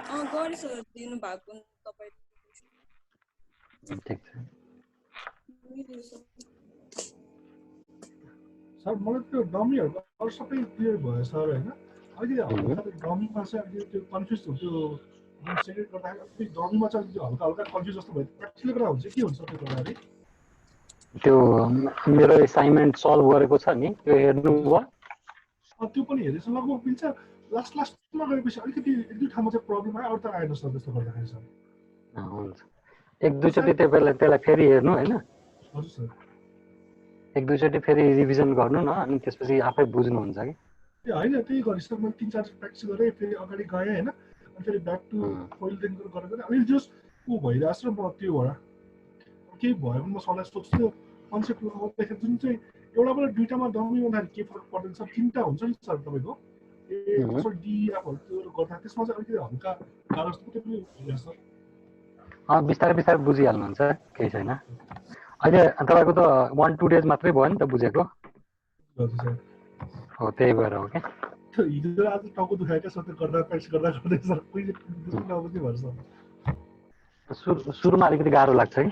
गरे सर दिनु भएको तपाईले ठिक छ सर मलाई त्यो डमीहरुको अरु सबै क्लियर भयो सर हैन अहिले हल्का डमीमा चाहिँ अहिले त्यो कन्फ्युज हुन्थ्यो जुन सेकेन्ड गर्दाखेरि डमीमा चाहिँ त्यो हल्का हल्का कन्फ्युज जस्तो भयो प्र्याक्टिकली गर्दा हुन्छ के हुन्छ त्यो गर्दाखेरि त्यो मेरो असाइनमेन्ट सल्भ गरेको छ नि त्यो हेर्नु भयो त्यो पनि हेरेछ लगभग मिल्छ लास्टमा गएपछि अलिकति एक दुई ठाउँमा चाहिँ प्रब्लम आयो अरू त आएन सर त्यस्तो गर्दाखेरि सर हुन्छ एक दुईचोटि त्यसलाई फेरि हेर्नु हैन हजुर सर एक दुईचोटि फेरि रिभिजन गर्नु न अनि त्यसपछि आफै बुझ्नुहुन्छ कि ए हैन त्यही गरे सर मैले 3-4 प्र्याक्टिस गरेँ फेरि अगाडि गएँ हैन अनि फेरि ब्याक टु पहिलेदेखिको गरेर अनि जस उ भइरहेछ र म त्यो भएर केही भयो भने म सरलाई सोच्छु कन्सेप्ट गर्दाखेरि जुन चाहिँ एउटाबाट दुईटामा डमी हुँदाखेरि के फरक पर्दैन सर तीनटा हुन्छ नि सर तपाईको ए सर डी एफहरु त्यो गर्दा त्यसमा चाहिँ अलिकति हल्का गाह्रो जस्तो पनि हुन्छ सर बिस्तारै बिस्तारै बुझिहाल्नुहुन्छ केही छैन अहिले तपाईको त 1-2 डेज मात्रै भयो नि त बुझेको हजुर सर हो त्यही भएर हो के त्यो हिजो आज टाउको दुखाएको सर त्यो गर्दा प्र्याक्टिस गर्दा सर कहिले बुझ्नु नबुझ्ने भएर सर सुरुमा अलिकति गाह्रो लाग्छ कि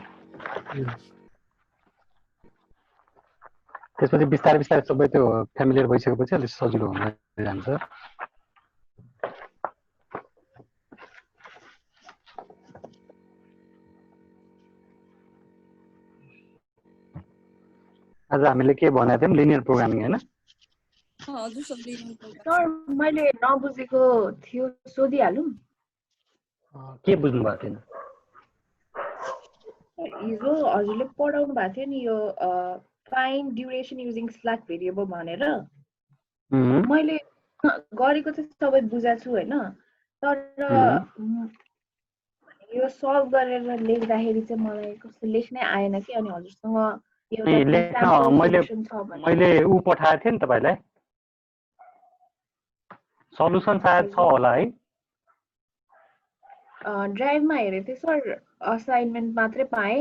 त्यसपछि बिस्तारै बिस्तारै सबै त्यो फ्यामिलियर भइसकेपछि अलिक सजिलो हुन जान्छ आज हामीले के भनेको थियौं लिनियर प्रोग्रामिङ हैन हजुर सर लिनियर प्रोग्रामिङ सर मैले नबुझेको थियो सोधिहालौं के बुझ्नु भएको थिएन हिजो हजुरले पढाउनु भएको थियो नि यो find duration using slack variable भनेर मैले गरेको चाहिँ सबै बुझाएको छु हैन तर यो सल्भ गरेर लेख्दाखेरि चाहिँ मलाई कस्तो लेख्नै आएन कि अनि हजुरसँग मैले उ पठाएको थिएँ नि तपाईलाई सल्युसन सायद छ होला है ड्राइभमा हेरेको थिएँ सर असाइनमेन्ट मात्रै पाएँ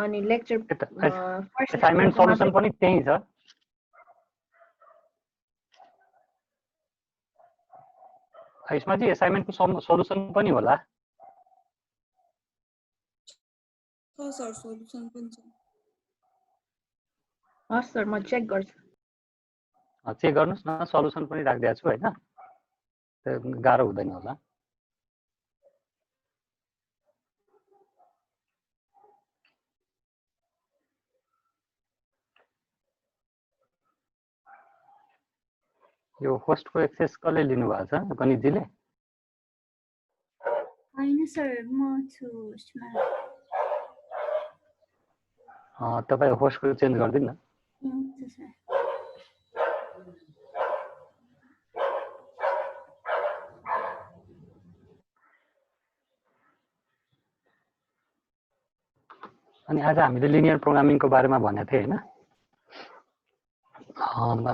अनि लेक्चर असाइनमेन्ट सल्युसन पनि त्यही छ यसमा चाहिँ असाइनमेन्टको सल्युसन पनि होला सर सल्युसन पनि छ हस् सर म चेक गर्छु चेक गर्नुस् न सल्युसन पनि राखिदिएको छु हैन गाह्रो हुँदैन होला यो होस्टको एक्सेस कसले लिनु भएको छ गणितजीले हैन सर म छु होस्टमा तपाई होस्टको चेन्ज गर्दिन न हुन्छ सर अनि आज हामीले लिनियर प्रोग्रामिङको बारेमा भनेको थिए हैन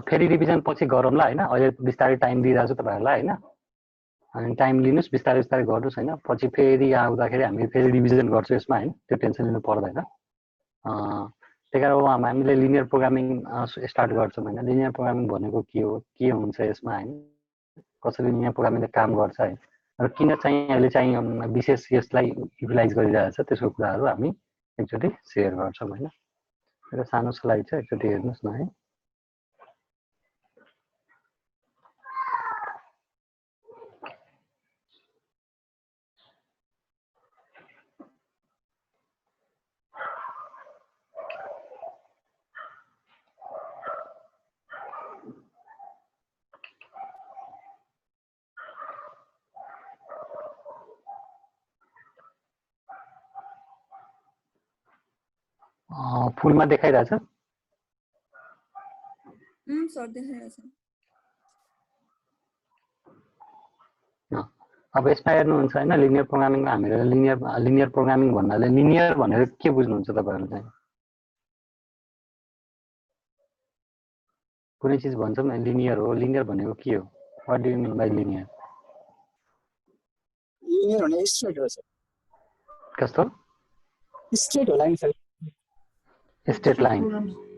फेरि रिभिजन पछि गरौँला हैन अहिले बिस्तारै टाइम दिइराछु तपाईहरुलाई हैन अनि टाइम लिनुस् बिस्तारै बिस्तारै गर्नुस् हैन पछि फेरि आउँदाखेरि हामी फेरि रिभिजन गर्छौं यसमा हैन त्यो टेन्सन लिनु पर्दैन त्यहीकारण हामीले लिनियर प्रोग्रामिङ स्टार्ट गर्छौं हैन लिनियर प्रोग्रामिङ भनेको के हो के हुन्छ यसमा हैन कसरी लिनियर प्रोग्रामिङले काम गर्छ हैन र किन चाहिँ अहिले चाहिँ विशेष यसलाई युटिलाइज गरिरहेछ त्यसको कुराहरु हामी एकचोटी शेयर गर्छौं हैन मेरो सानो स्लाइड छ एकचोटी हेर्नुस् न है फुलमा देखाइरहेछ सर देखाइरहेछ अब यसमा हेर्नुहुन्छ हैन लिनियर प्रोग्रामिङमा हामीले लिनियर प्रोग्रामिङ भन्नाले लिनियर भनेर के बुझ्नुहुन्छ तपाईहरुले चाहिँ कुनै चीज भन्छौं न लिनियर हो लिनियर भनेको के हो what do you mean by linear linear भने स्ट्रेट हो सर कस्तो स्ट्रेट होला नि सर स्ट्रेट लाइन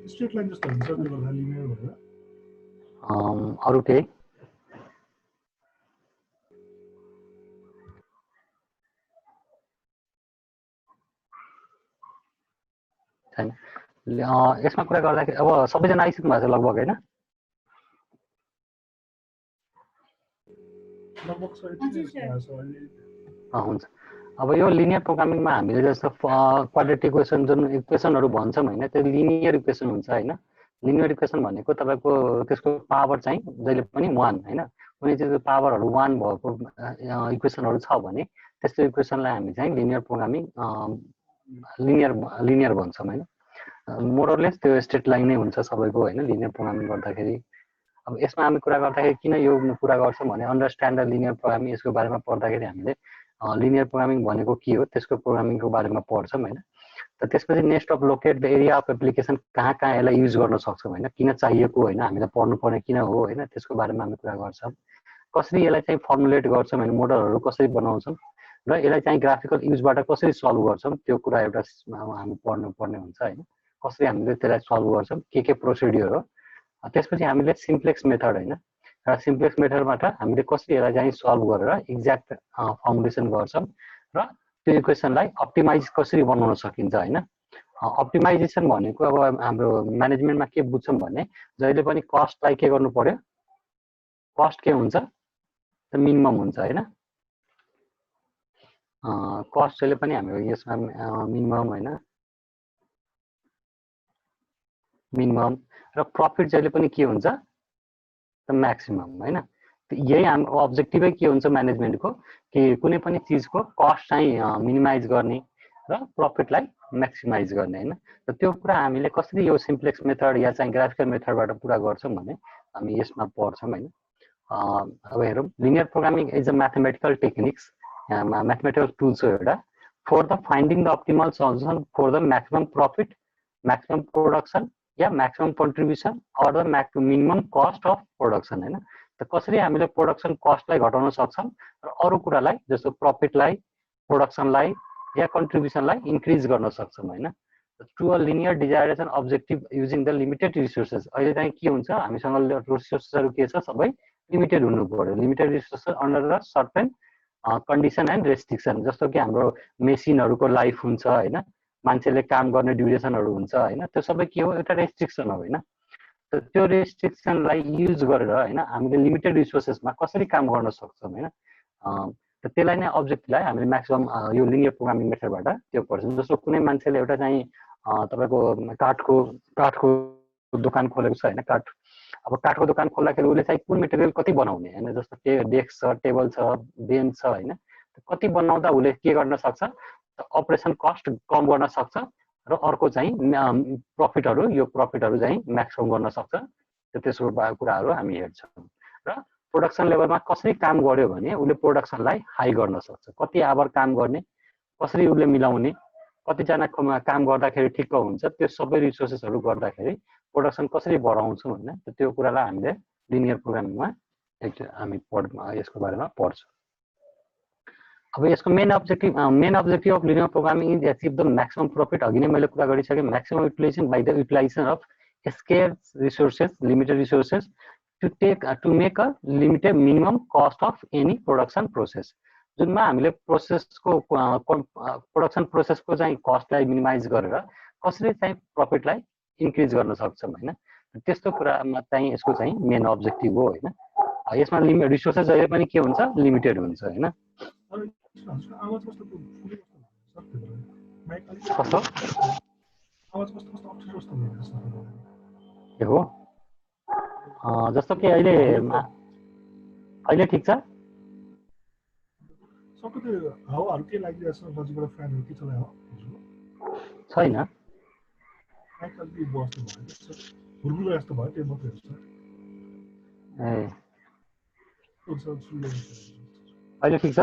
जस्तो हुन्छ त्यो गर्दा लिनियर भनेर अरु केही छैन। यसमा कुरा गर्दाखेरि अब सबैजना आइसक्नु भएको छ लगभग होइन? लगभग सही हजुर नै सर। भएको छ अहिले। हुन्छ। अब यो लिनियर प्रोग्रामिङमा हामीले जस्तो क्वाड्रेटिक इक्वेसन जुन इक्वेसनहरू भन्छौँ होइन, त्यो लिनियर इक्वेसन हुन्छ होइन। लिनियर इक्वेसन भनेको तपाईँको त्यसको पावर चाहिँ जहिले पनि 1 होइन। कुनै चिजको पावरहरू 1 भएको इक्वेसनहरू छ भने त्यस्तो इक्वेसनलाई हामी चाहिँ लिनियर प्रोग्रामिङ लिनियर भन्छौँ होइन। मोरलेस त्यो स्ट्रेट लाइन नै हुन्छ सबैको होइन लिनियर प्रोग्रामिङ गर्दाखेरि। अब यसमा हामी कुरा गर्दाखेरि किन यो कुरा गर्छौँ भने अन्डरस्ट्यान्ड द लिनियर प्रोग्रामिङ यसको बारेमा पढ्दाखेरि हामीले लिनियर प्रोग्रामिङ भनेको के हो त्यसको प्रोग्रामिङको बारेमा पढ्छौँ होइन। त त्यसपछि next of locate the area of application कहाँ कहाँ यसलाई युज गर्न सक्छौँ होइन, किन चाहिएको होइन, हामीलाई पढ्नुपर्ने किन हो होइन, त्यसको बारेमा हामी कुरा गर्छौँ। कसरी यसलाई चाहिँ फर्मुलेट गर्छौँ होइन, मोडलहरू कसरी बनाउँछौँ र यसलाई चाहिँ ग्राफिकल युजबाट कसरी सल्भ गर्छौँ त्यो कुरा एउटा हामी पढ्नुपर्ने हुन्छ होइन। कसरी हामीले त्यसलाई सल्भ गर्छौँ, के प्रोसिड्युर हो। त्यसपछि हामीले सिम्प्लेक्स मेथड होइन, र सिम्प्लेक्स मेथडबाट हामीले कसरी यसलाई चाहिँ सल्भ गरेर एक्ज्याक्ट फर्मुलेसन गर्छौँ र त्यो इक्वेसनलाई अप्टिमाइज कसरी बनाउन सकिन्छ होइन। अप्टिमाइजेसन भनेको अब हाम्रो म्यानेजमेन्टमा के बुझ्छौँ भने जहिले पनि कस्टलाई के गर्नु पर्यो, कस्ट के हुन्छ त मिनिमम हुन्छ होइन। कस्ट जहिले पनि हाम्रो यसमा मिनिमम होइन, मिनिमम र प्रफिट जहिले पनि के हुन्छ त म्याक्सिमम होइन। यही हाम्रो अब्जेक्टिभै के हुन्छ म्यानेजमेन्टको कि कुनै पनि चिजको कस्ट चाहिँ मिनिमाइज गर्ने र प्रफिटलाई म्याक्सिमाइज गर्ने होइन। र त्यो कुरा हामीले कसरी यो सिम्प्लेक्स मेथड या चाहिँ ग्राफिकल मेथडबाट पुरा गर्छौँ भने हामी यसमा पढ्छौँ होइन। अब हेरौँ, linear programming is a mathematical techniques, mathematical tools हो एउटा for the finding the optimal solution for the maximum profit, maximum production या maximum contribution or the minimum cost of production होइन। त कसरी हामीले प्रोडक्सन कस्टलाई घटाउन सक्छौँ र अरू कुरालाई जस्तो प्रफिटलाई, प्रोडक्सनलाई या कन्ट्रिब्युसनलाई इन्क्रिज गर्न सक्छौँ होइन। To a linear desiration objective using the limited resources. अहिले चाहिँ के हुन्छ हामीसँग रिसोर्सेसहरू के छ, सबै लिमिटेड हुनु पर्यो। Limited resources under the certain condition and restriction. जस्तो कि हाम्रो मेसिनहरूको लाइफ हुन्छ होइन, मान्छेले काम गर्ने ड्युरेसनहरू हुन्छ होइन, त्यो सबै के हो एउटा रेस्ट्रिक्सन हो होइन। त्यो रेस्ट्रिक्सनलाई युज गरेर होइन हामीले लिमिटेड रिसोर्सेसमा कसरी काम गर्न सक्छौँ होइन। त त्यसलाई नै अब्जेक्टिभलाई हामीले म्याक्सिमम यो लिनियर प्रोग्रामिङ मेथडबाट त्यो पर्छौँ। जस्तो कुनै मान्छेले एउटा चाहिँ तपाईँको काठको दोकान खोलेको छ होइन, अब काठको दोकान खोल्दाखेरि उसले चाहिँ कुन मेटेरियल कति बनाउने होइन, जस्तो डेस्क छ, टेबल छ, बेन्च छ होइन, कति बनाउँदा उसले के गर्न सक्छ, अपरेसन कस्ट कम गर्न सक्छ र अर्को चाहिँ प्रफिटहरू, यो प्रफिटहरू चाहिँ म्याक्सिमम गर्न सक्छ। त्यसो कुराहरू हामी हेर्छौँ। र प्रोडक्सन लेभलमा कसरी काम गर्यो भने उसले प्रोडक्सनलाई हाई गर्न सक्छ, कति आवर काम गर्ने, कसरी उसले मिलाउने, कतिजना काम गर्दाखेरि ठिक्क हुन्छ, त्यो सबै रिसोर्सेसहरू गर्दाखेरि प्रोडक्सन कसरी बढाउँछौँ होइन। त्यो कुरालाई हामीले लिनियर प्रोग्रामिङमा हामी यसको बारेमा पढ्छौँ। अब यसको main objective of linear programming is achieve the maximum profit. अघि नै मैले कुरा गरिसकेँ, maximum utilisation by the utilisation of scarce resources, limited resources to make a limited minimum cost of any production process. जुनमा हामीले प्रोडक्सन प्रोसेसको चाहिँ कस्टलाई minimise गरेर कसरी चाहिँ प्रफिटलाई इन्क्रिज गर्न सक्छौँ होइन। त्यस्तो कुरामा चाहिँ यसको चाहिँ मेन अब्जेक्टिभ हो होइन। यसमा रिसोर्सेस जहिले पनि के हुन्छ, लिमिटेड हुन्छ होइन। के हो जस्तो कि अहिले ठिक छ छैन? अहिले ठिक छ?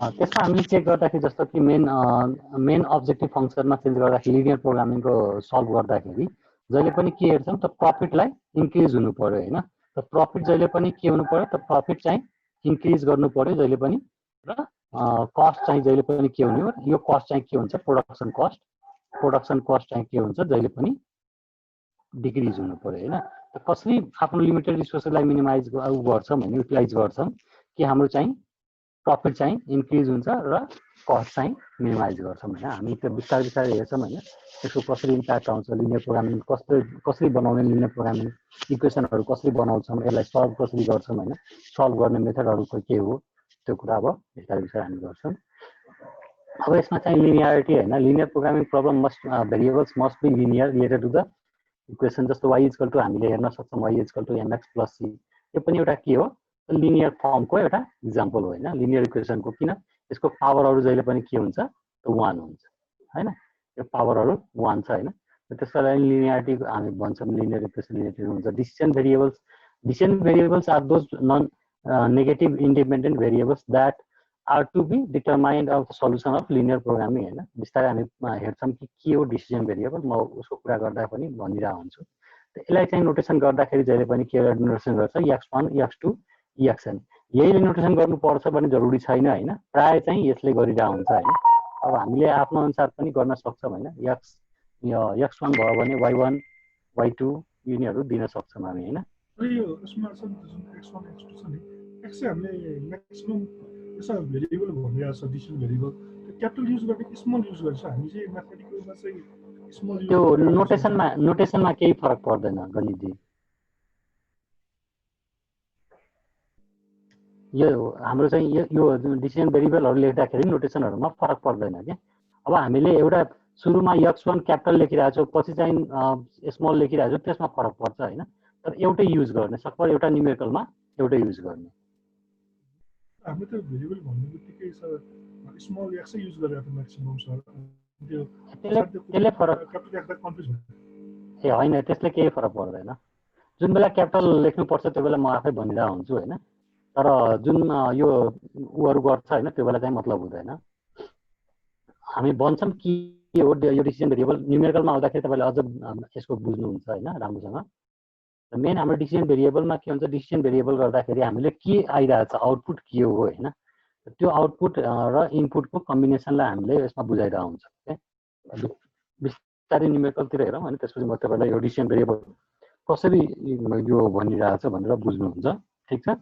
त्यसमा हामीले चेक गर्दाखेरि जस्तो कि मेन अब्जेक्टिभ फङ्सनमा चेन्ज गर्दाखेरि लिनियर प्रोग्रामिङको सल्भ गर्दाखेरि जहिले पनि के हेर्छौँ त प्रफिटलाई इन्क्रिज हुनु पर्यो होइन। त प्रफिट जहिले पनि के हुनु पर्यो त प्रफिट चाहिँ इन्क्रिज गर्नु पर्यो जहिले पनि, र कस्ट चाहिँ जहिले पनि के हुने हो, यो कस्ट चाहिँ के हुन्छ प्रोडक्सन कस्ट चाहिँ के हुन्छ जहिले पनि डिक्रिज हुनु पर्यो होइन। त कसरी आफ्नो लिमिटेड रिसोर्सलाई मिनिमाइज गर्छौँ भने युटिलाइज गर्छौँ कि हाम्रो चाहिँ प्रफिट चाहिँ इन्क्रिज हुन्छ र कस्ट चाहिँ मिनिमाइज गर्छौँ हैन। हामी त्यो बिस्तारै बिस्तारै हेर्छौँ हैन त्यसको कसरी इम्प्याक्ट आउँछ, लिनियर प्रोग्रामिङ कसरी बनाउने, लिनियर प्रोग्रामिङ इक्वेसनहरू कसरी बनाउँछौँ, यसलाई सल्भ कसरी गर्छौँ हैन, सल्भ गर्ने मेथडहरू के हो त्यो कुरा अब बिस्तारै बिस्तारै हामी गर्छौँ। अब यसमा चाहिँ लिनियरिटी हैन, linear programming problem must variables must be linear related to the equation. जस्तो y इक्वल टु हामीले हेर्न सक्छौँ y equal to mx plus c, यो पनि एउटा के हो लिनियर फर्मको एउटा इक्जाम्पल हो हैन। लिनियर इक्वेसनको किन यसको पावरहरू जहिले पनि के हुन्छ त 1 हुन्छ हैन, यो पावरहरू 1 छ हैन। त्यसलाई लिनियरिटी हामी भन्छौँ, लिनियर इक्वेसन रिलेटेड हुन्छ। Decision variables are those non negative independent variables that are to be determined of the solution of linear programming हैन। बिस्तारै हामी हेर्छौँ कि के हो डिसिजन भेरिएबल, म उसको कुरा गर्दा पनि भनिरहेको हुन्छु। यसलाई चाहिँ नोटेसन गर्दाखेरि जहिले पनि के नोटेसन गर्छ x1 x2 exn, यहीले नोटेसन गर्नुपर्छ भने जरुरी छैन हैन, प्राय चाहिँ यसले गरिरहेको हुन्छ हैन। अब हामीले आफ्नो अनुसार पनि गर्न सक्छौँ हैन, x1 भयो भने y1 y2 यिनीहरू दिन सक्छौँ हामी हैन। यो यसमा जुन x1 x2 छ नि, x चाहिँ हामीले म्याक्सिमम यसमा भेरिएबल भनिरहेको छ, डिसिजन भेरिएबल त्यो क्यापिटल युज गर्ने स्मल युज गर्छ। हामी चाहिँ म्याथमेटिकलमा चाहिँ स्मल युज त्यो नोटेसनमा केही फरक पर्दैन गणितजी। यो हाम्रो चाहिँ यो डिसिजन भेरिएबलहरू लेख्दाखेरि नोटेसनहरूमा फरक पर्दैन के। अब हामीले एउटा सुरुमा x1 क्यापिटल लेखिरहेको छौँ, पछि चाहिँ स्मल लेखिरहेको छौँ, त्यसमा फरक पर्छ हैन। तर एउटै युज गर्ने, सकभर एउटा न्युमेरिकलमा एउटै युज गर्ने। हामीले त भेरिएबल भन्ने बित्तिकै स्मल x युज गरेर त म्याक्सिमम सर त्यो त्यसले फरक क्यापिटल एक्स कन्फ्युज हुन्छ। ए हैन, त्यसले केही फरक पर्दैन। जुन बेला क्यापिटल लेख्नुपर्छ त्यो बेला म आफै भनिरहेको हुन्छु हैन, तर जुन यो उहरू गर्छ हैन त्यो बेला चाहिँ मतलब हुँदैन। हामी भन्छौँ कि हो यो डिसिजन भेरिएबल न्युमेरिकलमा आउँदाखेरि तपाईँले अझ यसको बुझ्नुहुन्छ हैन राम्रोसँग। मेन हाम्रो डिसिजन भेरिएबलमा के हुन्छ, डिसिजन भेरिएबल गर्दाखेरि हामीले के आइरहेछ, आउटपुट के हो हैन, त्यो आउटपुट र इनपुटको कम्बिनेसनलाई हामीले यसमा बुझाइरहेको हुन्छ के। बिस्तारै न्युमेरिकलतिर हेरौँ अनि त्यसपछि म तपाईँलाई यो डिसिजन भेरिएबल कसरी यो भनिरहेछ भनेर बुझ्नुहुन्छ, ठिक छ।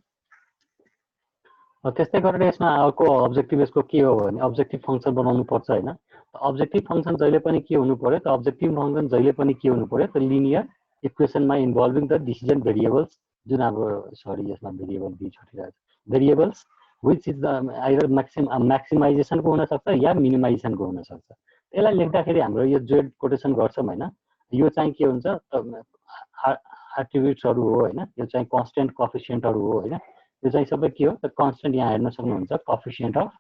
त्यस्तै गरेर यसमा अर्को अब्जेक्टिभ यसको के हो भने अब्जेक्टिभ फङ्सन बनाउनु पर्छ हैन। अब्जेक्टिभ फङ्सन जहिले पनि के हुनु पर्यो त, अब्जेक्टिभ फङ्सन जहिले पनि के हुनु पर्यो त लिनियर इक्वेसनमा इन्भल्भिङ द डिसिजन भेरिएबल्स, जुन अब सरी यसमा भेरिएबल बी छुटिरहेको छ, variables which is the either म्याक्सिमाइजेसनको हुनसक्छ या मिनिमाइजेसनको हुनसक्छ। यसलाई लेख्दाखेरि हाम्रो यो जेड कोटेसन गर्छौँ हैन, यो चाहिँ के हुन्छ एट्रिब्युट्सहरू हो हैन, यो चाहिँ कन्स्टेन्ट कोएफिसिएन्टहरू हो हैन। यो चाहिँ सबै के हो त कन्स्टेन्ट, यहाँ हेर्न सक्नुहुन्छ कोएफिसिएन्ट अफ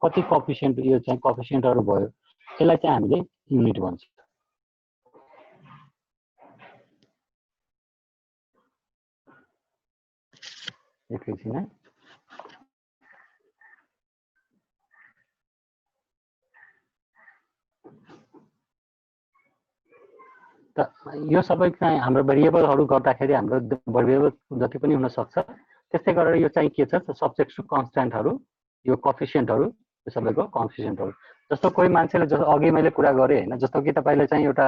कति कोएफिसिएन्ट, यो चाहिँ कोएफिसिएन्टहरू भयो, यसलाई चाहिँ हामीले युनिट भन्छौँ। एकैछिन है, त यो सबै चाहिँ हाम्रो भेरिएबलहरू गर्दाखेरि हाम्रो भेरिएबल जति पनि हुन सक्छ। त्यस्तै गरेर यो चाहिँ के छ सब्जेक्ट टु कन्स्ट्यान्टहरू, यो कोएफिसिएन्टहरू, यो सबैको कोएफिसिएन्टहरू। जस्तो कोही मान्छेले जस्तो अघि मैले कुरा गरेँ हैन, जस्तो कि तपाईले चाहिँ एउटा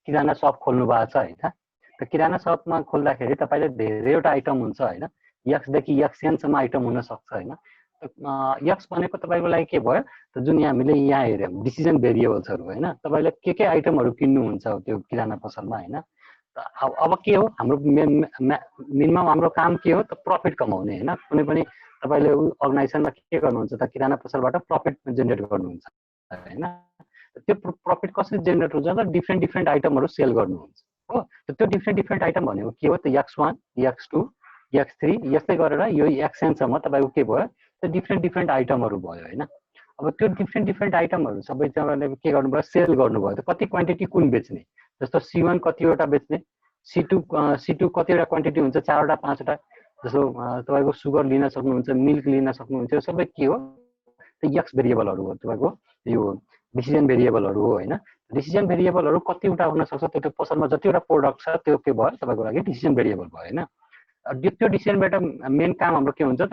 किराना सप खोल्नु भएको छ हैन, त किराना सपमा खोल्दाखेरि तपाईले धेरैवटा आइटम हुन्छ हैन, x देखि xn सम्म आइटम हुन सक्छ हैन। x भनेको तपाईको लागि के भयो त, जुन हामीले यहाँ हेर्यौं डिसिजन भेरिएबल्सहरू हैन, तपाईले के आइटमहरू किन्नुहुन्छ त्यो किराना पसलमा हैन। अब के हो हाम्रो मिनिमम हाम्रो काम के हो त प्रफिट कमाउने हैन। कुनै पनि तपाईले अर्गनाइजेसनमा के गर्नुहुन्छ त किराना पसलबाट प्रफिट जेनेरेट गर्नुहुन्छ हैन। त्यो प्रफिट कसरी जेनेरेट हुन्छ त डिफ्रेन्ट आइटमहरू सेल गर्नुहुन्छ हो। त्यो डिफ्रेन्ट आइटम भनेको के हो त x1 x2 x3 यस्तै गरेर यो xn सम्म तपाईको के भयो त डिफ्रेन्ट आइटमहरू भयो हैन। अब त्यो डिफ्रेन्ट आइटमहरू सबै तपाईँले के गर्नुभयो सेल गर्नुभयो त कति क्वान्टिटी कुन बेच्ने, जस्तो C1 कतिवटा बेच्ने, C2 कतिवटा क्वान्टिटी हुन्छ 4 वटा 5 वटा, जस्तो तपाईको सुगर लिन सक्नुहुन्छ, मिल्क लिन सक्नुहुन्छ, यो सबै के हो त x भेरिएबलहरू हो, तपाईको यो डिसिजन भेरिएबलहरू हो हैन। डिसिजन भेरिएबलहरू कतिवटा हुन सक्छ, त्यो पसलमा जतिवटा प्रोडक्ट छ त्यो के भयो तपाईको लागि डिसिजन भेरिएबल भयो हैन। त्यो डिसिजनबाट मेन काम हाम्रो के हुन्छ त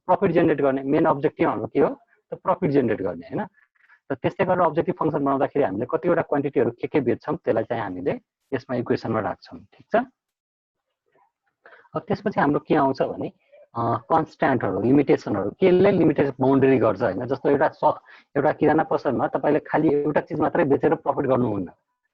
प्रफिट जेनेरेट गर्ने, मेन अब्जेक्टिभ हाम्रो के हो त प्रफिट जेनेरेट गर्ने हैन। त त्यस्तै गरेर अब्जेक्टिभ फंक्सन बनाउँदाखेरि हामीले कतिवटा क्वान्टिटीहरू के बेच्छौं त्यसलाई चाहिँ हामीले यसमा इक्वेसनमा राख्छौं, ठीक छ। अब त्यसपछि हाम्रो के आउँछ भने कन्स्ट्यान्टहरु लिमिटेसनहरु केले लिमिटेसन बाउन्ड्री गर्छ हैन जस्तो एउटा किराना पसलमा तपाईले खाली एउटा चीज मात्रै बेचेर प्रफिट गर्नुहुन्न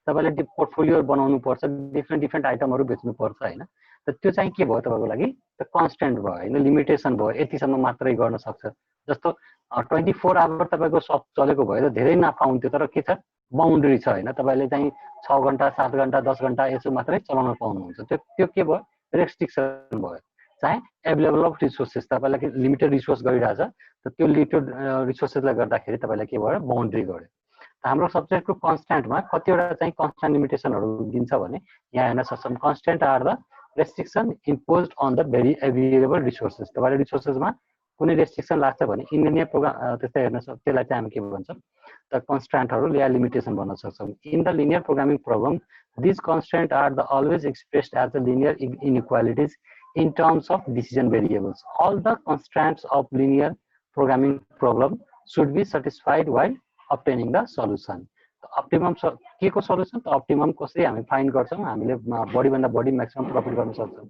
तपाईले पोर्टफोलियो बनाउनु पर्छ डिफ्रेन्ट आइटमहरु बेच्नु पर्छ हैन त त्यो चाहिँ के भयो तपाईको लागि त कन्स्ट्यान्ट भयो हैन लिमिटेसन भयो यतिसम्म मात्रै गर्न सक्छ जस्तो 24 आवर तपाईको शप चलेको भए त धेरै नाफा हुन्थ्यो तर के छ बाउन्ड्री छ हैन तपाईले चाहिँ 6 घण्टा 7 घण्टा 10 घण्टा यसो मात्रै चलाउन पाउनुहुन्छ त्यो के भयो रेस्ट्रिक्सन भयो चाहिँ एभाइलेबल अफ रिसोर्सेस तपाईलाई लिमिटेड रिसोर्स गरिरहेछ त त्यो लिमिटेड रिसोर्सेसले गर्दाखेरि तपाईलाई के भयो बाउन्ड्री गर्यो हाम्रो सब्जेक्टको कन्स्ट्यान्टमा कतिवटा चाहिँ कन्स्ट्यान्ट लिमिटेसनहरु दिन्छ भने यहाँ हेर्न सक्छौं constant are the restriction imposed on the very available resources तपाईले रिसोर्सेसमा कुनै रेस्ट्रिक्सन लाग्छ भने इन लिनियर प्रोग्राम त्यस्तै हेर्न सक्छ त्यसलाई चाहिँ हामी के भन्छौं त कन्स्ट्यान्टहरु या लिमिटेसन भन्न सक्छौं in the linear programming problem these constraints are the always expressed as the linear inequalities in terms of decision variables. All the constraints of linear programming problem should be satisfied while obtaining the solution. Optimum के को solution त optimum कसरी हामी find गर्छौं हामीले body भन्दा body maximum profit गर्न सक्छौं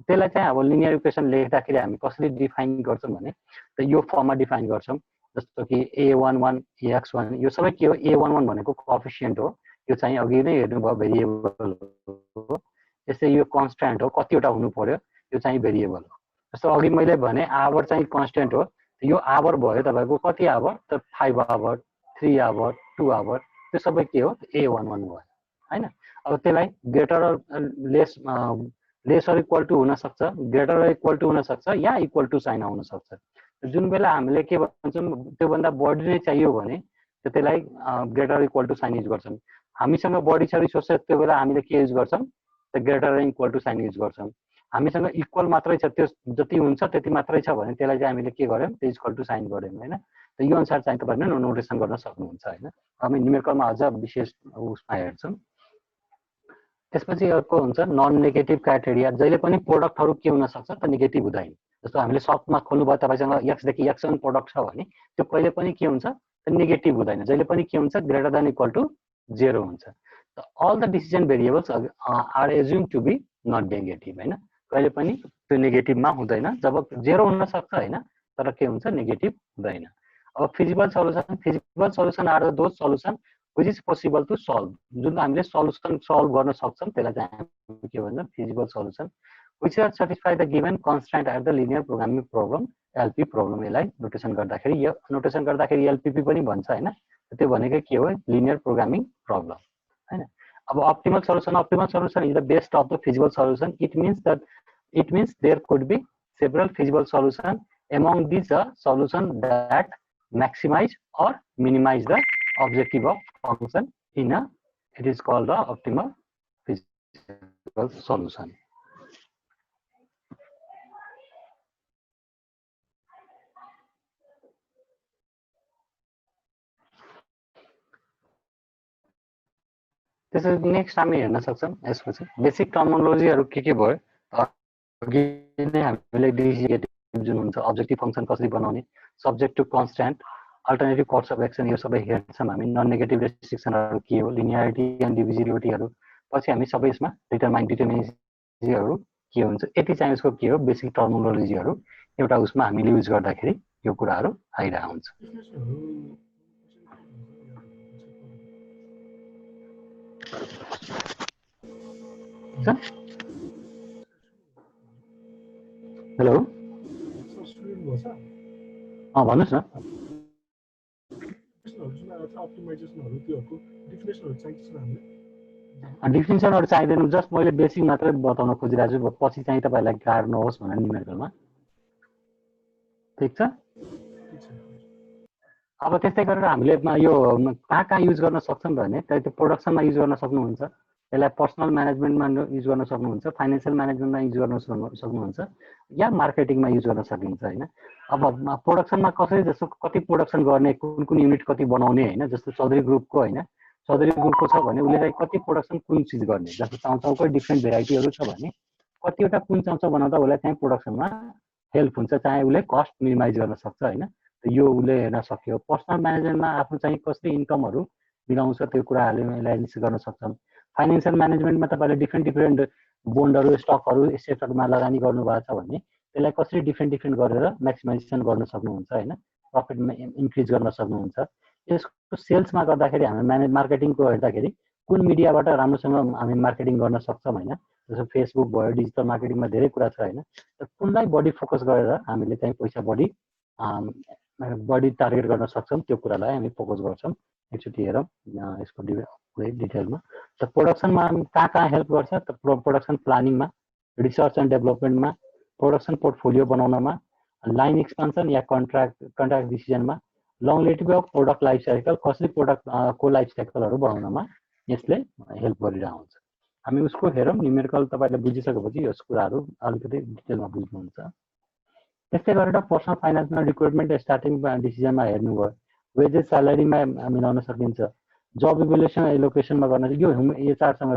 त्यसलाई चाहिँ अब लिनियर इक्वेसन लेख्दाखेरि हामी कसरी डिफाइन गर्छौं भने त यो फर्ममा डिफाइन गर्छौं जस्तो कि a11 ax1 यो सबै के हो a11 भनेको कोएफिसिएन्ट हो यो चाहिँ अघि नै हेर्नु भयो भेरिएबल हो यसै यो कन्स्ट्यान्ट हो कतिवटा हुनु पर्यो यो चाहिँ भेरिएबल हो जस्तो अघि मैले भने आवर चाहिँ कन्स्ट्यान्ट हो यो आवर भयो तपाईको कति आवर त 5 आवर 3 आवर 2 आवर त्यो सबै के हो a11 भयो हैन अब त्यसलाई greater less or equal to हुन सक्छ ग्रेटर अर इक्वल टु हुन सक्छ या इक्वल टु साइन आउन सक्छ जुन बेला हामीले के भन्छौं त्यो भन्दा बढी नै चाहियो भने त्यसलाई greater equal to sign use गर्छौं हामीसँग बढी छ रिसोर्सेस त्यो बेला हामीले के युज गर्छौं त ग्रेटर र इक्वल टु साइन युज गर्छौं हामीसँग इक्वल मात्रै छ त्यो जति हुन्छ त्यति मात्रै छ भने त्यसलाई चाहिँ हामीले के गर्यौं त्यो इक्वल टु साइन गर्यौं हैन त यो अनुसार चाहिँ तपाईहरुले नोटेसन गर्न सक्नुहुन्छ हैन हामी न्युमेरिकलमा अझ विशेष उसमा हेर्छौं त्यसपछि अर्को हुन्छ नन नेगेटिभ क्राइटेरिया जहिले पनि प्रोडक्टहरु के हुन सक्छ त नेगेटिभ हुँदैन जस्तो हामीले शपमा खोल्नु भयो तपाईसँग x देखि xn प्रोडक्ट छ भने त्यो कहिले पनि के हुन्छ त नेगेटिभ हुँदैन जहिले पनि के हुन्छ ग्रेटर देन इक्वल टु 0 हुन्छ त all the decision variables are assume to be not negative हैन कहिले पनि त्यो नेगेटिभमा हुँदैन जब 0 हुन सक्छ हैन तर के हुन्छ नेगेटिभ हुँदैन अब feasible solution are those solution which is possible to solve जुन हामीले सल्युसन सल्भ गर्न सक्छौं त्यसलाई चाहिँ हामी के भन्छौं feasible solution which are satisfy the given constraint at the linear programming problem LP problem यसलाई नोटेसन गर्दाखेरि LPP पनि भन्छ हैन त्यो भनेको के हो लिनियर प्रोग्रामिङ प्रब्लम हैन अब optimal solution is the best of the feasible solution it means there could be several feasible solution among these solution that maximize or minimize the objective of function in a it is called the optimal feasible solution. त्यसपछि next हामी हेर्न सक्छौं यसपछि basic टर्मिनोलोजीहरु के भयो अघि नै हामीले डिसिजन जुन हुन्छ अब्जेक्टिभ फंक्सन कसरी बनाउने subject to constant alternative course of action यो सबै हेर्छौं हामी नन नेगेटिभ रेस्ट्रिक्सनहरु के हो लिनियरिटी एन्ड डिभिजिबिलिटीहरु पछि हामी सबै यसमा डिटरमिनेन्सीहरु के हुन्छ यति चाहिँ यसको के हो बेसिक टर्मिनोलोजीहरु एउटा उसमा हामीले युज गर्दाखेरि यो कुराहरु आइरा हुन्छ हेलो भन्नुस् न डिफिनेसनहरु चाहिदैन जस्ट मैले बेसिक मात्रै बताउन खोजिरहेको छु पछि चाहिँ तपाईहरुलाई गाह्रो नहोस् भनेर न्युमेरिकलमा ठीक छ अब त्यस्तै गरेर हामीले यो कहाँ युज गर्न सक्छौं भने त्यो प्रोडक्सनमा युज गर्न सक्नुहुन्छ यसलाई पर्सनल म्यानेजमेन्टमा युज गर्न सक्नुहुन्छ फाइनान्शियल म्यानेजमेन्टमा युज गर्न सक्नुहुन्छ या मार्केटिङमा युज गर्न सकिन्छ हैन अब प्रोडक्सनमा कसरी जस्तो कति प्रोडक्सन गर्ने कुन युनिट कति बनाउने हैन जस्तो चौधरी ग्रुपको हैन चौधरी ग्रुपको छ भने उले चाहिँ कति प्रोडक्सन कुन चीज गर्ने जस्तो चाउचाउको डिफरेन्ट भेराइटीहरु छ भने कतिवटा कुन चाउचाउ बनाउँदा उलाई चाहिँ प्रोडक्सनमा हेल्प हुन्छ चाहे उले कस्ट मिनिमाइज गर्न सक्छ हैन यो उले हेर्न सक्यो पर्सनल म्यानेजमेन्टमा आफू चाहिँ कसरी इन्कमहरु मिलाउँछ त्यो कुराहरुले एनालाइसिस गर्न सक्छौं फाइनान्शियल म्यानेजमेन्टमा तपाईले डिफरेन्ट बोन्डहरु स्टकहरु एसेटहरुमा लगानी गर्नु भएको छ भने त्यसलाई कसरी डिफ्रेन्ट गरेर म्याक्सिमाइजेसन गर्न सक्नुहुन्छ हैन, प्रफिट इन्क्रिज गर्न सक्नुहुन्छ। यसको सेल्समा गर्दाखेरि हामी मार्केटिङको हेर्दाखेरि कुन मिडियाबाट राम्रोसँग हामी मार्केटिङ गर्न सक्छौँ हैन, जस्तो फेसबुक भयो, डिजिटल मार्केटिङमा धेरै कुरा छ हैन, कुनलाई बढी फोकस गरेर हामीले चाहिँ पैसा बढी टार्गेट गर्न सक्छौँ त्यो कुरालाई हामी फोकस गर्छौँ। एकचोटि हेरौँ यसको डिटेलमा। त प्रोडक्सनमा कहाँ हेल्प गर्छ त प्रोडक्सन प्लानिङमा, रिसर्च एन्ड डेभलपमेन्टमा, प्रोडक्सन पोर्टफोलियो बनाउनमा, लाइन एक्सपेन्सन या कन्ट्राक्ट डिसिजनमा, लङलेटिभ अफ प्रोडक्ट लाइफ साइकल, कसरी प्रोडक्टको लाइफ साइकलहरू बनाउनमा यसले हेल्प गरिरहेको हुन्छ। हामी उसको हेरौँ न्युमेरिकल तपाईँले बुझिसकेपछि यस कुराहरू अलिकति डिटेलमा बुझ्नुहुन्छ। त्यस्तै गरेर पर्सनल फाइनेन्समा रिक्रुटमेन्ट स्टार्टिङ डिसिजनमा हेर्नुभयो, वेजेस स्यालेरीमा मिलाउन सकिन्छ, जब इभ्यालुएसन एलोकेसनमा गर्न यो एचआरसँग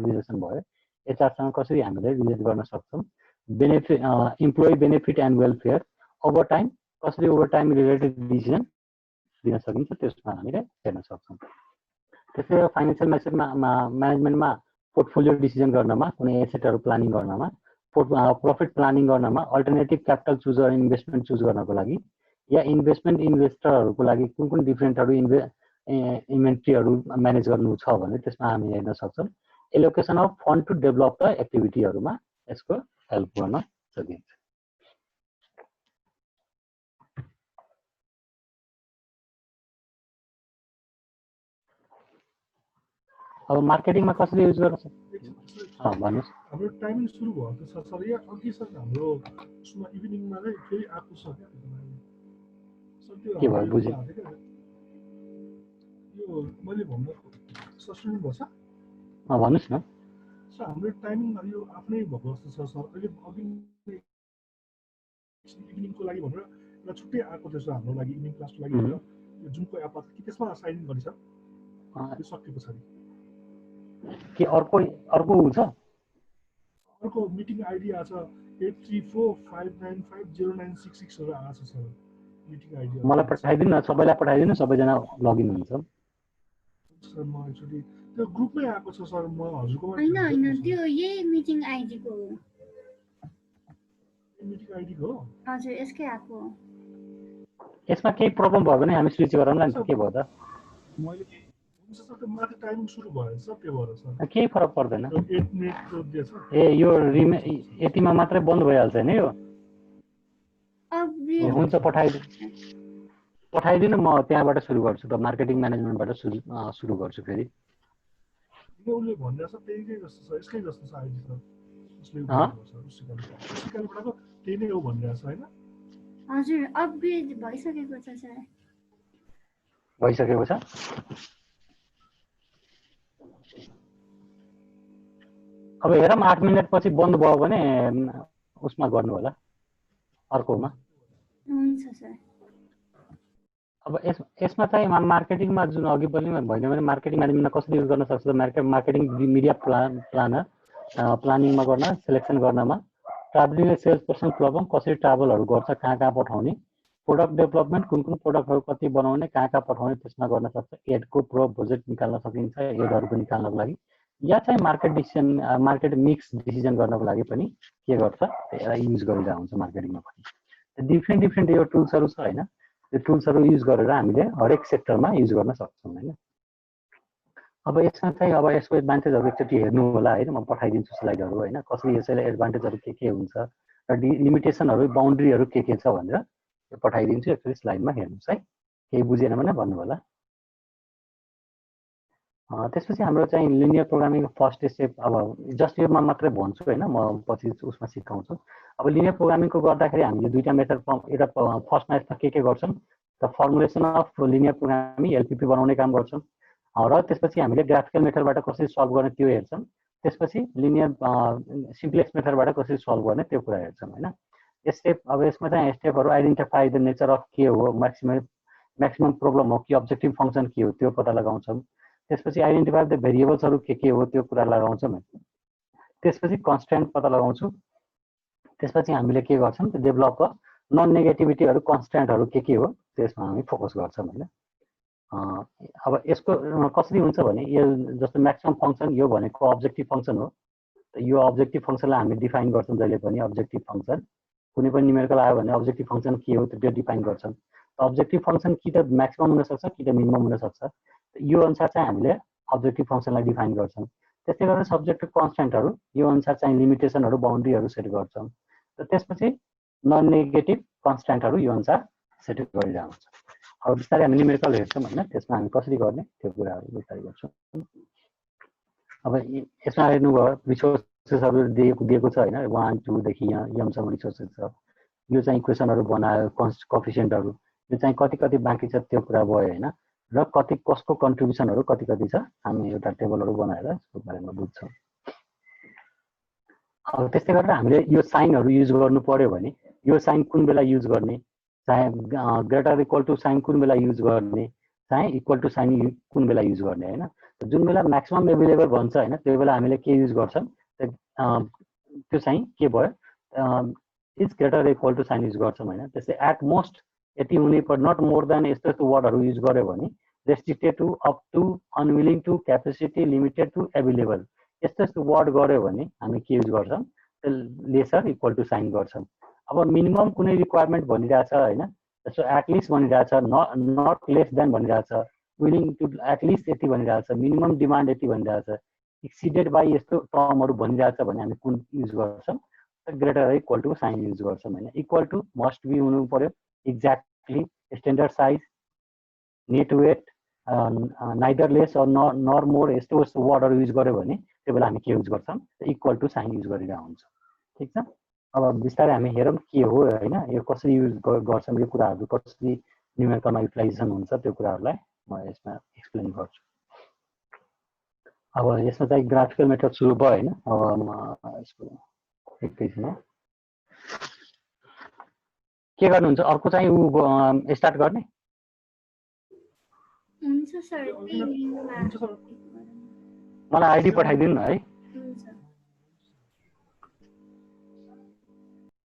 रिलेसन भयो, एचआरसँग कसरी हामीले रिलेट गर्न सक्छौँ, benefit employee benefit and welfare, over time कसरी ओभर टाइम रिलेटेड डिसिजन दिन सकिन्छ त्यसमा हामीले हेर्न सक्छौँ। त्यसै गरी फाइनेन्सियल म्यानेजमेन्टमा पोर्टफोलियो डिसिजन गर्नमा, कुनै एसेटहरू प्लानिङ गर्नमा, प्रफिट प्लानिङ गर्नमा, अल्टरनेटिभ क्यापिटल चुज गरेर इन्भेस्टमेन्ट चुज गर्नको लागि या इन्भेस्टरहरूको लागि कुन डिफ्रेन्टहरू इन्भेन्ट्रीहरू म्यानेज गर्नु छ भने त्यसमा हामी हेर्न सक्छौँ। Allocation of fund to develop the एक्टिभिटीहरूमा यसको हेल्प गर्न सकिन्छ। अब मार्केटिङमा कसरी युज गर्छ भन्नुहोस्। हाम्रो टाइमिङ सुरु भयो त सर या अघि सर हाम्रो उसमा इभिनिङमा नै फेरि आएको छ क्या के भयो बुझेँ। यो मैले भन्नु सर सुन्नुभएको छ? भन्नुहोस् न सर हाम्रो टाइमिङ यो आफ्नै भएको जस्तो छ सर। अहिले अघि इभिनिङको लागि भनेर एउटा छुट्टै आएको थियो सर हाम्रो लागि, इभिनिङ क्लासको लागि भनेर यो जुमको एप कि त्यसमा साइन इन गर्ने सर त्यो सके पछाडि के अर्को हुन्छ? अर्को मिटिङ आइडी आछ 8345950966 आछ सर मिटिङ आइडी। मलाई पठाइदिनु न, सबैलाई पठाइदिनु, सबैजना लगइन हुन्छ। सर म एक्चुअली त्यो ग्रुपमै आएको छ सर, म हजुरकोमा हैन त्यो यही मिटिङ आइडीको हो। मिटिङ आइडीको हो? हजुर यसकै आएको हो। यसमा केही प्रब्लम भयो भने हामी स्विच गरौँला नि, के भयो त? मैले हुन्छ सर त्यो माथि टाइमिङ सुरु भयो सर त्यो भएर सर केही फरक पर्दैन। 8 मिनेट दिएछ। ए यो यतिमा मात्रै बन्द भइहाल्छ नि यो? हुन्छ पठाइदिनु, म त्यहाँबाट सुरु गर्छु त, मार्केटिङ म्यानेजमेन्टबाट सुरु गर्छु फेरि। उसले भन्ने छ त्यही जस्तो छ, यसकै जस्तो छ आइडी सर। उसले उसिकालेबाटको त्यही नै हो भनिरहेको छ हैन? हजुर अपग्रेड भइसकेको छ सर। भइसकेको छ? अब हेरौँ 8 मिनेट पछि बन्द भयो भने उसमा गर्नु होला, अर्कोमा। हुन्छ सर। अब यसमा चाहिँ मार्केटिङमा जुन अघि पनि भएन भने मार्केटिङ म्यानेजमेन्टमा कसरी युज गर्न सक्छ? मार्केटिङ मिडिया प्लानिङमा गर्न, सेलेक्सन गर्नमा, ट्राभलिङ सेल्स पर्सन प्रब्लम कसरी ट्राभलहरू गर्छ, कहाँ पठाउने, प्रोडक्ट डेभलपमेन्ट कुन प्रोडक्टहरू कति बनाउने, कहाँ पठाउने त्यसमा गर्न सक्छ। एडको बजेट निकाल्न सकिन्छ एडहरूको निकाल्नको लागि, या चाहिँ मार्केट मिक्स डिसिजन गर्नको लागि पनि के गर्छ यसलाई युज गरिरहेको हुन्छ मार्केटिङमा पनि। डिफ्रेन्ट यो टुल्सहरू छ हैन, यो टुल्सहरू युज गरेर हामीले हरेक सेक्टरमा युज गर्न सक्छौँ हैन। अब यसमा चाहिँ अब यसको एडभान्टेजहरू एकचोटि हेर्नु होला है, म पठाइदिन्छु स्लाइडहरू हैन, कसरी यसैले एडभान्टेजहरू के हुन्छ र लिमिटेसनहरू बाउन्ड्रीहरू के छ भनेर यो पठाइदिन्छु, एकचोटि स्लाइडमा हेर्नुहोस् है। केही बुझेन भने भन्नु होला। त्यसपछि हाम्रो चाहिँ लिनियर प्रोग्रामिङ फर्स्ट स्टेप, अब जस्ट योमा मात्रै भन्छु हैन, म पछि उसमा सिकाउँछु। अब लिनियर प्रोग्रामिङको गर्दाखेरि हामीले दुईटा मेथड, एउटा फर्स्ट मेथडमा के गर्छौँ त formulation of linear programming LPP बनाउने काम गर्छौँ र त्यसपछि हामीले ग्राफिकल मेथडबाट कसरी सल्भ गर्ने त्यो हेर्छौँ। त्यसपछि लिनियर सिम्प्लेक्स मेथडबाट कसरी सल्भ गर्ने त्यो कुरा हेर्छौँ हैन। स्टेप अब यसमा चाहिँ स्टेपहरू आइडेन्टिफाई द नेचर अफ के हो, म्याक्सिमम प्रब्लम हो कि अब्जेक्टिभ फङ्सन के हो त्यो पत्ता लगाउँछौँ। त्यसपछि आइडेन्टिफाई द भेरिएबल्सहरू के हो त्यो कुरा लगाउँछौँ। त्यसपछि कन्स्ट्यान्ट पत्ता लगाउँछु। त्यसपछि हामीले के गर्छौँ डेभलप नन नेगेटिभिटीहरू कन्स्ट्यान्टहरू के हो त्यसमा हामी फोकस गर्छौँ हैन। अब यसको कसरी हुन्छ भने यो जस्तो म्याक्सिमम फङ्सन यो भनेको अब्जेक्टिभ फङ्सन हो। यो अब्जेक्टिभ फङ्सनलाई हामी डिफाइन गर्छौँ जहिले पनि अब्जेक्टिभ फङ्सन कुनै पनि न्युमेरिकल आयो भने अब्जेक्टिभ फङ्सन के हो त्यो डिफाइन गर्छन्। अब्जेक्टिभ फङ्सन कि त म्याक्सिमम हुनसक्छ कि त मिनिमम हुनसक्छ। यो अनुसार चाहिँ हामीले अब्जेक्टिभ फङ्सनलाई डिफाइन गर्छौँ। त्यस्तै गरेर सब्जेक्टिभ कन्स्ट्यान्टहरू यो अनुसार चाहिँ लिमिटेसनहरू बाउन्ड्रीहरू सेट गर्छौँ। र त्यसपछि नन नेगेटिभ कन्स्ट्यान्टहरू यो अनुसार सेट गरिरहेको हुन्छ। अब बिस्तारै हामी न्युमेरिकल हेर्छौँ होइन, त्यसमा हामी कसरी गर्ने त्यो कुराहरू बिस्तारै गर्छौँ। अब यसमा हेर्नुभयो रिसोर्सेसहरू दिएको छ होइन, 1 2 देखि यहाँ यमसम्म रिसोर्सेस छ। यो चाहिँ इक्वेसनहरू बनायो, कोएफिसिएन्टहरू यो चाहिँ कति कति बाँकी छ त्यो कुरा भयो होइन, र कति कसको कन्ट्रिब्युसनहरू कति कति छ हामी एउटा टेबलहरू बनाएर यसको बारेमा बुझ्छौँ। अब त्यस्तै गरेर हामीले यो साइनहरू युज गर्नु पर्यो भने यो साइन कुन बेला युज गर्ने, चाहे ग्रेटर इक्वल टु साइन कुन बेला युज गर्ने, चाहे इक्वल टु साइन कुन बेला युज गर्ने होइन। जुन बेला म्याक्सिमम एभाइलेबल भन्छ होइन त्यो बेला हामीले के युज गर्छौँ, त्यो चाहिँ के भयो is greater equal to sign use गर्छौँ होइन। त्यस्तै एट मोस्ट यति हुने पर नट मोर देन यस्तो यस्तो वर्डहरू युज गर्यो भने restricted to up to unwilling to capacity limited to available यस्तो यस्तो वर्ड गर्यो भने हामी के युज गर्छौँ, लेसर इक्वल टु साइन गर्छौँ। अब मिनिमम कुनै रिक्वायरमेन्ट भनिरहेछ होइन, जस्तो एटलिस्ट भनिरहेछ, नट लेस देन भनिरहेछ, विलिङ टु एटलिस्ट यति भनिरहेछ, मिनिमम डिमान्ड यति भनिरहेछ, एक्सिडेड बाई यस्तो टर्महरू भनिरहेछ भने हामी कुन युज गर्छौँ, greater equal to sign use गर्छौँ होइन। इक्वल टु मस्ट बी हुनु पर्यो, exactly, standard size, net weight, neither less or nor more यस्तो यस्तो वर्डहरू युज गर्यो भने त्यो बेला हामी के युज गर्छौँ, इक्वल टु साइन युज गरिरहेको हुन्छ। ठिक छ। अब बिस्तारै हामी हेरौँ के हो होइन, यो कसरी युज गर्छौँ, यो कुराहरू कसरी न्युमेरिकलमा युटिलाइजेसन हुन्छ त्यो कुराहरूलाई म यसमा एक्सप्लेन गर्छु। अब यसमा चाहिँ ग्राफिकल मेथड सुरु भयो होइन। अब म यसको एकैछिन के गर्नुहुन्छ, अर्को चाहिँ स्टार्ट गर्ने? हुन्छ सर, हुन्छ सर। मलाई आइडी पठाइदिनु न है।